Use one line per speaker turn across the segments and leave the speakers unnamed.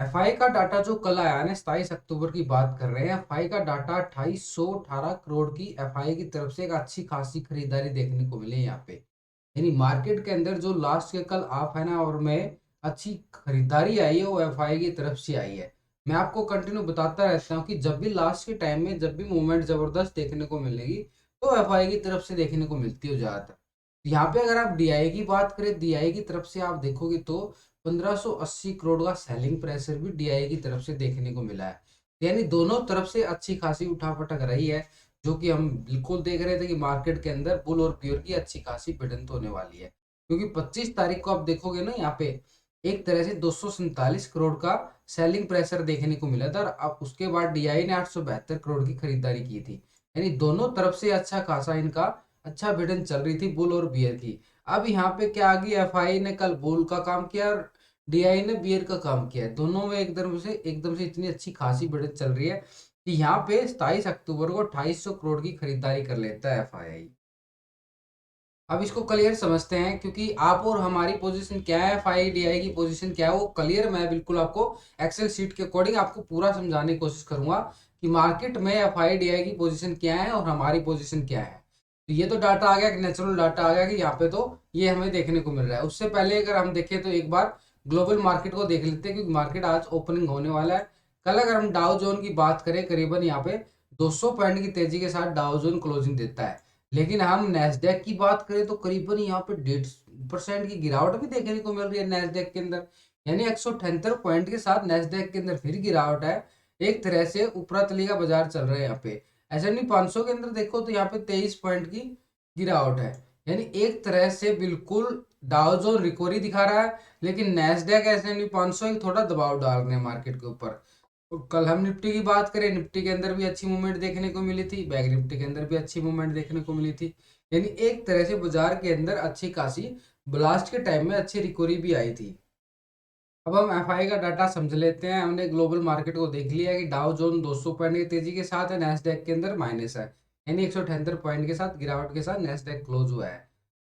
FI का data जो कल आया ना 27 अक्टूबर की बात कर रहे हैं। एफआई का डाटा 2818 करोड़ की एफआई की तरफ से एक अच्छी खासी खरीदारी देखने को मिली यहाँ पे। यानी मार्केट के अंदर जो लास्ट के कल ऑफ है ना और में अच्छी खरीदारी आई है वो एफआई की तरफ से आई है। मैं आपको कंटिन्यू बताता रहता हूँ कि जब भी लास्ट के टाइम में जब भी मूवमेंट जबरदस्त देखने को मिलेगी तो एफआई की तरफ से देखने को मिलती हो ज्यादातर। यहाँ पे अगर आप डीआई की बात करें, डीआई की तरफ से आप देखोगे तो 1580 करोड़ का सेलिंग प्रेशर भी डीआई की तरफ से देखने को मिला है। यानी दोनों तरफ से अच्छी खासी उठापटक रही है, जो कि हम बिल्कुल देख रहे थे कि मार्केट के अंदर बुल और बियर की अच्छी खासी भिड़ंत होने वाली है। क्योंकि 25 तारीख को आप देखोगे ना यहाँ पे एक तरह से 247 करोड़ का सेलिंग प्रेशर देखने को मिला था और अब उसके बाद डीआई ने 872 करोड़ की खरीदारी की थी। यानी दोनों तरफ से अच्छा खासा इनका अच्छा भिड़ंत चल रही थी बुल और बियर की। अब यहाँ पे क्या आ गई, एफआई ने कल बुल का काम किया और डीआई ने बियर का काम किया है। दोनों में एकदम से इतनी अच्छी खासी भिड़ंत चल रही है कि यहाँ पे 27 अक्टूबर को 2800 करोड़ की खरीदारी कर लेता है एफआई। अब इसको क्लियर समझते हैं क्योंकि आप और हमारी पोजीशन क्या है, एफआई डीआई की पोजीशन क्या है वो क्लियर मैं बिल्कुल आपको एक्सेल शीट के अकॉर्डिंग आपको पूरा समझाने की कोशिश करूंगा कि मार्केट में एफआई डीआई की पोजीशन क्या है और हमारी पोजीशन क्या है। तो ये तो डाटा आ गया कि नेचुरल डाटा आ गया कि यहाँ पे तो ये हमें देखने को मिल रहा है। उससे पहले अगर हम देखें तो एक बार ग्लोबल मार्केट को देख लेते हैं क्योंकि मार्केट आज ओपनिंग होने वाला है। कल अगर हम डाउ जोन की बात करें करीबन यहाँ पे 200 पॉइंट की तेजी के साथ डाउ जोन क्लोजिंग देता है। लेकिन हम नैस्डैक की बात करें तो करीबन यहाँ पे 1.5% की गिरावट भी देखने को मिल रही है नैस्डैक के अंदर। यानी 178 पॉइंट के साथ नैस्डैक के अंदर फिर गिरावट है। एक तरह से ऊपरा तली का बाजार चल रहा है यहाँ पे। S&P 500 के अंदर देखो तो यहाँ पे 23 पॉइंट की गिरावट है। यानी एक तरह से बिल्कुल डाउ जोन रिकवरी दिखा रहा है, लेकिन नैस्डैक S&P 500 एक थोड़ा दबाव डाल रहे हैं मार्केट के ऊपर। और कल हम निफ्टी की बात करें, निफ्टी के अंदर भी अच्छी मूवमेंट देखने को मिली थी, बैंक निफ्टी के अंदर भी अच्छी मूवमेंट देखने को मिली थी। यानी एक तरह से बाजार के अंदर अच्छी खासी ब्लास्ट के टाइम में अच्छी रिकवरी भी आई थी। अब हम एफआई का डाटा समझ लेते हैं। हमने ग्लोबल मार्केट को देख लिया कि डाउ जोन 200 पॉइंट की तेजी के साथ है, नैस्डैक के अंदर माइनस है। यानी 178 पॉइंट के साथ गिरावट के साथ नैस्डैक क्लोज हुआ है।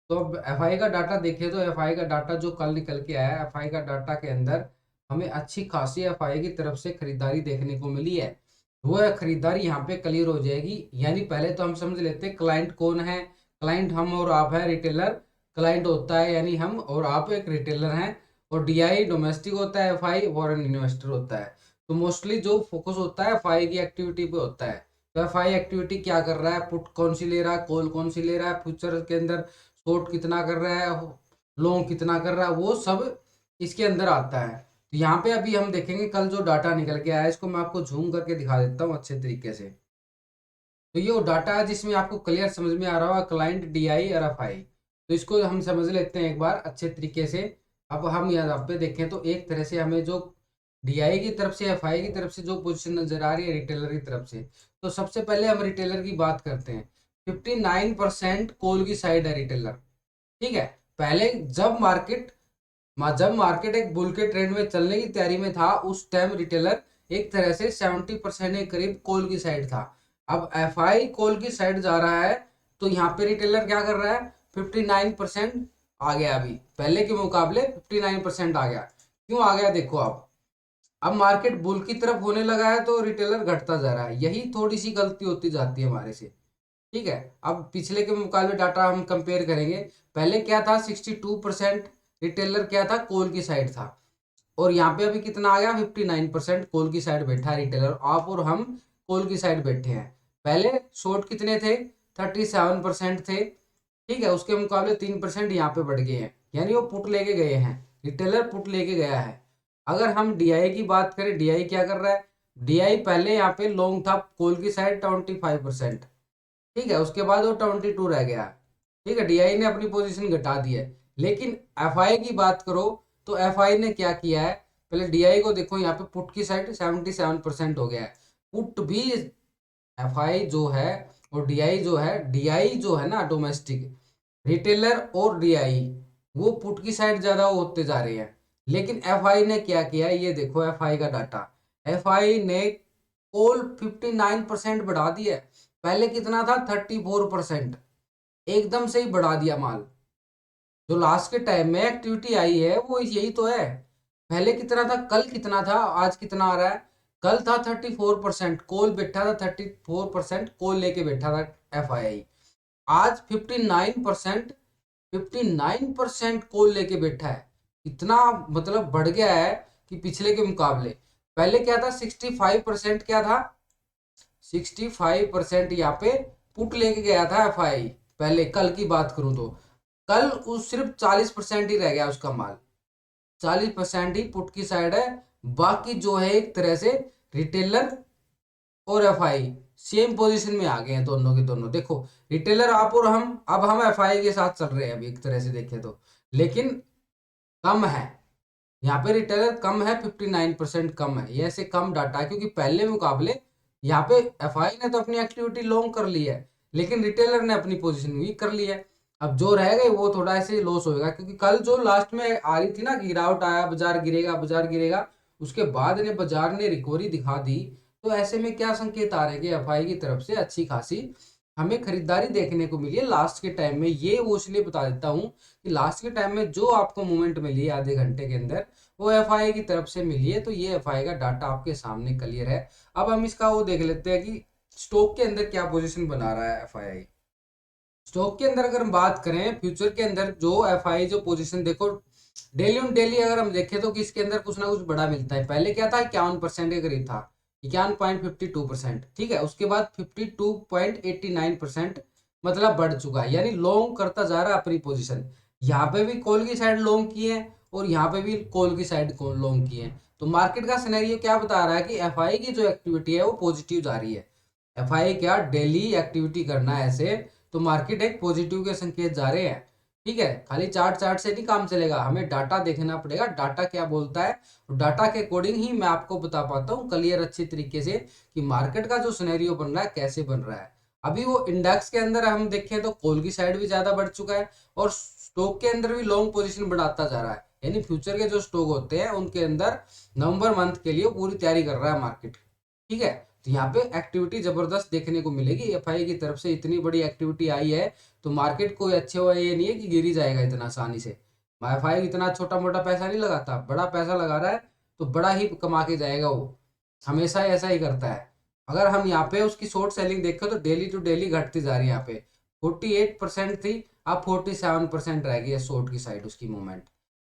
तो अब एफआई का डाटा देखें तो एफआई का डाटा जो कल निकल के आया है, एफआई का डाटा के अंदर हमें अच्छी खासी एफआई की तरफ से खरीदारी देखने को मिली है। वो है खरीदारी यहाँ पे क्लियर हो जाएगी। यानी पहले तो हम समझ लेते हैं क्लाइंट कौन है। क्लाइंट हम और आप है, रिटेलर क्लाइंट होता है, यानी हम और आप एक रिटेलर हैं। और डीआई डोमेस्टिक होता है, एफआई फॉरेन इन्वेस्टर होता है। तो मोस्टली जो फोकस होता है एफआई की एक्टिविटी पे होता है। तो एफआई एक्टिविटी क्या कर रहा है, पुट कौन सी ले रहा है, कॉल कौन सी ले रहा है, फ्यूचर के अंदर शॉर्ट कितना कर रहा है, लॉन्ग कितना कर रहा है, वो सब इसके अंदर आता है। तो यहाँ पे अभी हम देखेंगे कल जो डाटा निकल के आया है, इसको मैं आपको जूम करके दिखा देता हूँ अच्छे तरीके से। तो ये वो डाटा है जिसमें आपको क्लियर समझ में आ रहा होगा क्लाइंट डीआई और एफआई। तो इसको हम समझ लेते हैं एक बार अच्छे तरीके से। अब हम यहाँ पे देखें तो एक तरह से हमें जो डीआई की तरफ से एफआई की तरफ से जो पोजीशन नजर आ रही है रिटेलर की तरफ से, तो सबसे पहले हम रिटेलर की बात करते हैं। 59% कोल की साइड है रिटेलर। ठीक है। पहले जब मार्केट एक बुल के ट्रेंड में चलने की तैयारी में था उस टाइम रिटेलर एक तरह से 70% के करीब कोल की साइड था। अब एफआई कोल की साइड जा रहा है तो यहाँ पे रिटेलर क्या कर रहा है, 59% आ गया। अभी पहले के मुकाबले 59% आ गया। क्यों आ गया देखो आप, अब मार्केट बुल की तरफ होने लगा है तो रिटेलर घटता जा रहा है। यही थोड़ी सी गलती होती जाती है हमारे से। ठीक है। अब पिछले के मुकाबले डाटा हम कंपेयर करेंगे। पहले क्या था, 62% रिटेलर क्या था, कोल की साइड था। और यहाँ पे अभी कितना आ गया, 59% कोल की साइड बैठा है रिटेलर। आप और हम कोल की साइड बैठे हैं। पहले शॉर्ट कितने थे, 37% थे। ठीक है। उसके मुकाबले 3% यहाँ पे बढ़ गए हैं। यानी वो पुट लेके गए हैं, रिटेलर पुट लेके गया है। अगर हम डीआई की बात करें, डीआई क्या कर रहा है, डीआई पहले यहाँ पे लॉन्ग था कोल की साइड 25%। ठीक है। उसके बाद वो 22 रह गया। ठीक है। डीआई ने अपनी पोजीशन घटा दी है। लेकिन एफआई की बात करो तो एफआई ने क्या किया है, पहले डीआई को देखो, यहाँ पे पुट की साइड 77% हो गया है। पुट भी एफआई जो है और डीआई जो है ना डोमेस्टिक, रिटेलर और डीआई वो पुट की साइड ज्यादा होते जा रहे हैं। लेकिन एफआई ने क्या किया है, ये देखो एफआई का डाटा। एफआई ने कोल 59% बढ़ा दिया है। पहले कितना था, 34%। एकदम से ही बढ़ा दिया माल। जो लास्ट के टाइम में एक्टिविटी आई है वो यही तो है। पहले कितना था, कल कितना था, आज कितना आ रहा है। कल था 34%, कॉल बैठा था 34%, कॉल लेके बैठा था एफआईआई। आज 59%, 59% कॉल लेके बैठा है। इतना मतलब बढ़ गया है कि पिछले के मुकाबले। पहले क्या था, 65% क्या था, 65% यहाँ पे पुट लेके गया था एफआईआई। पहले कल की बात करूं तो कल उस सिर्फ 40% ही रह गया उसका माल। 40% ही पुट की साइड है, बाकी जो है एक तरह से रिटेलर और एफआई सेम पोजीशन में आ गए हैं, दोनों के दोनों। देखो रिटेलर आप और हम, अब हम एफआई के साथ चल रहे हैं अभी एक तरह से देखें तो, लेकिन कम है यहाँ पे, रिटेलर कम है, 59% कम है। ये ऐसे कम डाटा है क्योंकि पहले मुकाबले यहाँ पे एफआई ने तो अपनी एक्टिविटी लॉन्ग कर ली है, लेकिन रिटेलर ने अपनी पोजीशन वीक कर ली है। अब जो रह गए वो थोड़ा ऐसे लॉस होएगा, क्योंकि कल जो लास्ट में आ रही थी ना, गिरावट आया, बाजार गिरेगा, बाजार गिरेगा, उसके बाद ने बाजार ने रिकवरी दिखा दी। तो ऐसे में क्या संकेत आ रहे हैं कि एफआई की तरफ से अच्छी खासी हमें खरीदारी देखने को मिली है लास्ट के टाइम में। ये वो इसलिए बता देता हूँ कि लास्ट के टाइम में जो आपको मूवमेंट मिली है आधे घंटे के अंदर, वो एफआई की तरफ से मिली है। तो ये एफआई का डाटा आपके सामने क्लियर है। अब हम इसका वो देख लेते हैं कि स्टॉक के अंदर क्या पोजीशन बना रहा है एफआई। स्टॉक के अंदर अगर हम बात करें, फ्यूचर के अंदर जो एफआई जो पोजीशन देखो, डेली ऑन डेली अगर हम देखें तो किसके अंदर कुछ ना कुछ बड़ा मिलता है। पहले क्या था, 51% के करीब था, 51.52%, ठीक है। उसके बाद 52.89% मतलब बढ़ चुका है, यानी लॉन्ग करता जा रहा है अपनी पोजीशन। यहाँ पे भी कॉल की साइड लॉन्ग की है और यहाँ पे भी कॉल की साइड लॉन्ग की है। तो मार्केट का सिनेरियो क्या बता रहा है कि एफआई की जो एक्टिविटी है वो पॉजिटिव जा रही है। एफआई क्या डेली एक्टिविटी करना है ऐसे, तो मार्केट एक पॉजिटिव के संकेत जा रहे हैं। ठीक है, खाली चार्ट चार्ट से नहीं काम चलेगा, हमें डाटा देखना पड़ेगा, डाटा क्या बोलता है। तो डाटा के अकॉर्डिंग ही मैं आपको बता पाता हूँ क्लियर अच्छी तरीके से कि मार्केट का जो सिनेरियो बन रहा है कैसे बन रहा है। अभी वो इंडेक्स के अंदर हम देखें तो कॉल की साइड भी ज्यादा बढ़ चुका है और स्टॉक के अंदर भी लॉन्ग पोजीशन बढ़ाता जा रहा है। यानी फ्यूचर के जो स्टॉक होते हैं उनके अंदर नवंबर मंथ के लिए पूरी तैयारी कर रहा है मार्केट। ठीक है, तो यहाँ पे एक्टिविटी जबरदस्त देखने को मिलेगी। एफआई की तरफ से इतनी बड़ी एक्टिविटी आई है तो मार्केट कोई अच्छे हुआ ये नहीं है कि गिर ही जाएगा इतना आसानी से। एफआई इतना छोटा मोटा पैसा नहीं लगाता, बड़ा पैसा लगा रहा है तो बड़ा ही कमा के जाएगा वो, हमेशा ऐसा ही करता है। अगर हम यहाँ पे उसकी शॉर्ट सेलिंग देखें तो डेली टू डेली घटती जा रही है। यहाँ पे 48% थी, अब 47% रह गई है शॉर्ट की साइड उसकी मूवमेंट।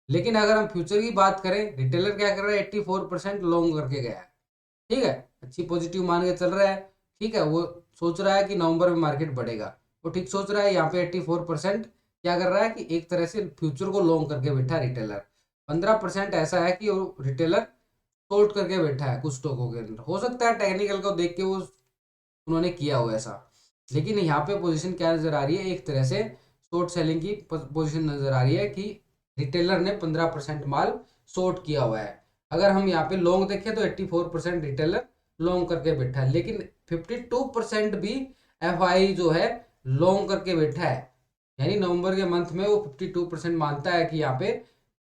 लेकिन अगर हम फ्यूचर की बात करें, रिटेलर क्या कर रहा है, 84% लॉन्ग करके गया है। ठीक है, अच्छी पॉजिटिव मान के चल रहा है। ठीक है, वो सोच रहा है कि नवंबर में मार्केट बढ़ेगा, वो ठीक सोच रहा है। यहाँ पे 84% क्या कर रहा है कि एक तरह से फ्यूचर को लॉन्ग करके बैठा है रिटेलर। 15% ऐसा है कि वो रिटेलर शॉर्ट करके बैठा है कुछ स्टॉकों के अंदर। हो सकता है टेक्निकल को देख के वो उन्होंने किया हो ऐसा, लेकिन यहाँ पे पोजीशन क्या नजर आ रही है, एक तरह से शॉर्ट सेलिंग की पोजीशन नजर आ रही है कि रिटेलर ने 15% माल शॉर्ट किया हुआ है। अगर हम यहाँ पे लॉन्ग देखें तो 84% रिटेलर लॉन्ग करके बैठा है, लेकिन 52% भी एफआई जो है लॉन्ग करके बैठा है। यानी नवंबर के मंथ में वो 52% मानता है कि यहाँ पे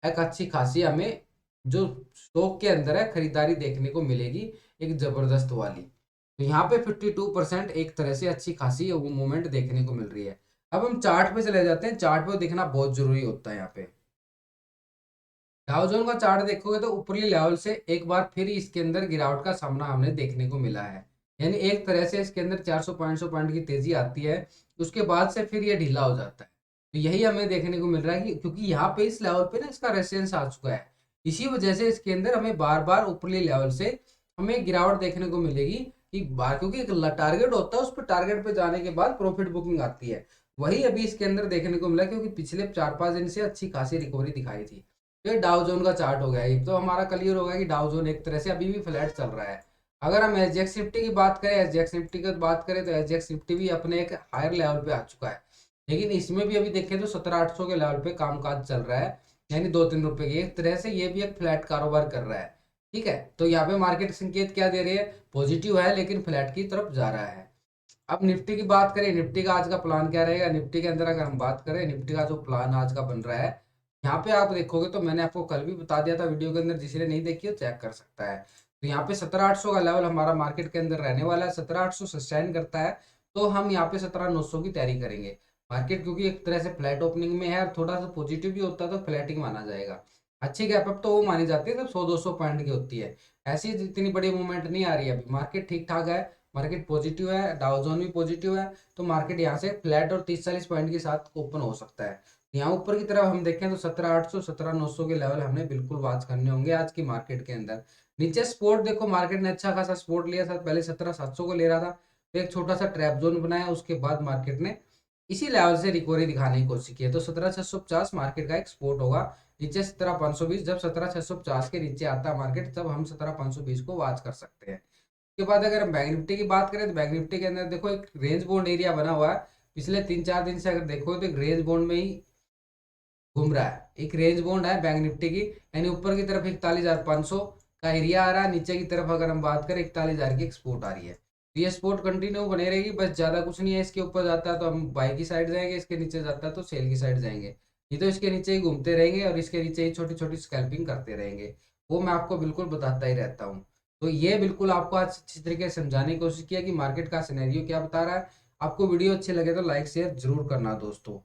एक अच्छी खासी हमें जो स्टॉक के अंदर है खरीदारी देखने को मिलेगी, एक जबरदस्त वाली। तो यहाँ पे 52% एक तरह से अच्छी खासी वो मूवमेंट देखने को मिल रही है। अब हम चार्ट पे चले जाते हैं, चार्ट पे देखना बहुत जरूरी होता है। यहाँ पे डाउ जोन का चार्ट देखोगे तो ऊपरी लेवल से एक बार फिर इसके अंदर गिरावट का सामना हमने देखने को मिला है। यानी एक तरह से इसके अंदर 400 500 पॉइंट की तेजी आती है, उसके बाद से फिर ये ढीला हो जाता है। तो यही हमें देखने को मिल रहा है कि क्योंकि यहाँ पे इस लेवल पे ना इसका रेजिस्टेंस आ चुका है, इसी वजह से इसके अंदर हमें बार बार ऊपरी लेवल से हमें गिरावट देखने को मिलेगी कि बार, क्योंकि एक टारगेट होता है, उस पर टारगेट पे जाने के बाद प्रॉफिट बुकिंग आती है। वही अभी इसके अंदर देखने को मिला, क्योंकि पिछले 4-5 दिन से अच्छी खासी रिकवरी दिखाई थी। ये डाउ जोन का चार्ट हो गया, ये तो हमारा क्लियर होगा कि डाउ जोन एक तरह से अभी भी फ्लैट चल रहा है। अगर हम एसजीएक्स निफ्टी की बात करें, एसजीएक्स निफ्टी की बात करें तो एसजीएक्स निफ्टी भी अपने एक हायर लेवल पे आ चुका है, लेकिन इसमें भी अभी देखें तो 1700 के लेवल पे कामकाज चल रहा है। यानी 2-3 रुपए की एक तरह से ये भी एक फ्लैट कारोबार कर रहा है। ठीक है, तो यहाँ पे मार्केट संकेत क्या दे रही है, पॉजिटिव है लेकिन फ्लैट की तरफ जा रहा है। अब निफ्टी की बात करें, निफ्टी का आज का प्लान क्या रहेगा। निफ्टी के अंदर अगर हम बात करें, निफ्टी का जो प्लान आज का बन रहा है, यहाँ पे आप देखोगे तो मैंने आपको कल भी बता दिया था वीडियो के अंदर, जिसने नहीं देखी हो चेक कर सकता है। तो यहाँ पे 17,800 का लेवल हमारा मार्केट के अंदर रहने वाला है। 17,800 सस्टेन करता है तो हम यहाँ पे 17,900 की तैयारी करेंगे। मार्केट क्योंकि एक तरह से फ्लैट ओपनिंग में है और थोड़ा सा पॉजिटिव भी होता है तो फ्लैटिंग माना जाएगा। अच्छी गैप अप तो वो मानी जाती है जब 100-200 पॉइंट की होती है। ऐसी इतनी बड़ी मूवमेंट नहीं आ रही है अभी, मार्केट ठीक ठाक है, मार्केट पॉजिटिव है, डाउ जोन भी पॉजिटिव है। तो मार्केट यहाँ से फ्लैट और 30-40 पॉइंट के साथ ओपन हो सकता है। यहाँ ऊपर की तरफ हम देखें तो 17,800 17,900 के लेवल हमने बिल्कुल वॉच करने होंगे आज की मार्केट के अंदर। नीचे सपोर्ट देखो, मार्केट ने अच्छा खासा सपोर्ट लिया था, पहले 17,700 को ले रहा था, फिर एक छोटा सा ट्रैप जोन बनाया, उसके बाद मार्केट ने इसी लेवल से रिकवरी दिखाने की कोशिश की है। तो 17,650 मार्केट का एक सपोर्ट होगा। नीचे 17,520, जब 17,650 के नीचे आता है मार्केट, तब हम 17,520 को वॉच कर सकते हैं। उसके बाद अगर हम बैंक निफ्टी की बात करें तो बैंक निफ्टी के अंदर देखो एक रेंज बाउंड एरिया बना हुआ है। पिछले 3-4 दिन से अगर देखो तो एक रेंज बाउंड में ही घूम रहा है, एक रेंज बाउंड है बैंक निफ्टी की, यानी ऊपर की तरफ 41,500 का एरिया आ रहा है, नीचे की तरफ अगर हम बात करें 41,000 की एक्सपोर्ट आ रही है। तो ये स्पोर्ट कंटिन्यू बने रहेगी, बस ज्यादा कुछ नहीं है। इसके ऊपर जाता है तो हम बाई की साइड जाएंगे, इसके नीचे जाता है तो सेल की साइड जाएंगे। ये तो इसके नीचे ही घूमते रहेंगे और इसके नीचे ही छोटी छोटी स्कैल्पिंग करते रहेंगे, वो मैं आपको बिल्कुल बताता ही रहता हूँ। तो ये बिल्कुल आपको आज अच्छी तरीके से समझाने की कोशिश किया कि मार्केट का सिनेरियो क्या बता रहा है। आपको वीडियो अच्छे लगे तो लाइक शेयर जरूर करना दोस्तों।